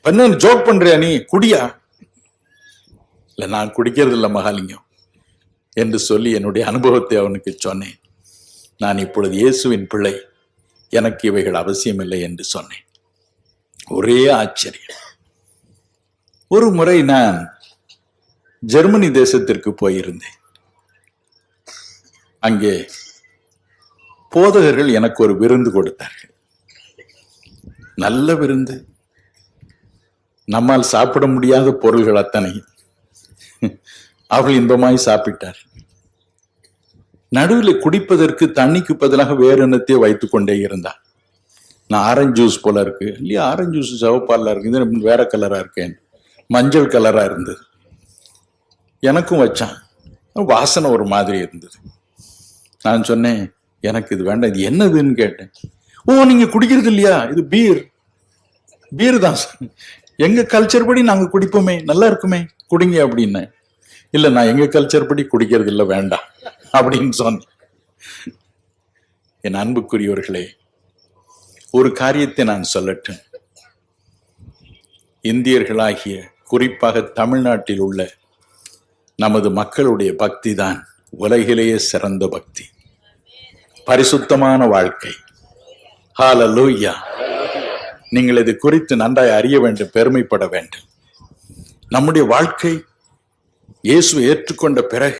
என்ன ஜோக் பண்றியா நீ, குடியா? இல்ல, நான் குடிக்கிறது இல்ல மகாலிங்கம் என்று சொல்லி என்னுடைய அனுபவத்தை அவனுக்கு சொன்னேன். நான் இப்பொழுது இயேசுவின் பிள்ளை, எனக்கு இவைகள் அவசியமில்லை என்று சொன்னேன். ஒரே ஆச்சரியம். ஒரு முறை நான் ஜெர்மனி தேசத்திற்கு போயிருந்தேன். அங்கே போதகர்கள் எனக்கு ஒரு விருந்து கொடுத்தார்கள். நல்ல விருந்து. நம்மால் சாப்பிட முடியாத பொருள்கள் அத்தனையும் அவர்கள் இன்பமாய் சாப்பிட்டார். நடுவில் குடிப்பதற்கு தண்ணிக்கு பதிலாக வேறு என்னத்தையும் வைத்துக் கொண்டே இருந்தார். நான் ஆரஞ்சு ஜூஸ் போல இருக்கு இல்லையா, ஆரஞ்சு ஜூஸ் சிவப்பால இருக்கு, இது வேற கலரா இருக்கேன், மஞ்சள் கலரா இருந்தது. எனக்கும் வச்சான். வாசனை ஒரு மாதிரி இருந்தது. நான் சொன்னேன், எனக்கு இது வேண்டாம், இது என்னதுன்னு கேட்டேன். ஓ, நீங்க குடிக்கிறது இல்லையா, இது பீர் தான், எங்க கல்ச்சர் படி நாங்க குடிப்போமே, நல்லா இருக்குமே, குடிங்க அப்படின்னு. இல்ல, நான் எங்க கல்ச்சர் படி குடிக்கிறது இல்லை, வேண்டாம் அப்படின்னு சொன்னேன். என் அன்புக்குரியவர்களே, ஒரு காரியத்தை நான் சொல்லட்டும். இந்தியர்களாகிய குறிப்பாக தமிழ்நாட்டில் உள்ள நமது மக்களுடைய பக்தி தான் உலகிலேயே சிறந்த பக்தி, பரிசுத்தமான வாழ்க்கை. ஹல்லேலூயா. நீங்கள் இது குறித்து நன்றாய் அறிய வேண்டும், பெருமைப்பட வேண்டும். நம்முடைய வாழ்க்கை இயேசுவை ஏற்றுக்கொண்ட பிறகு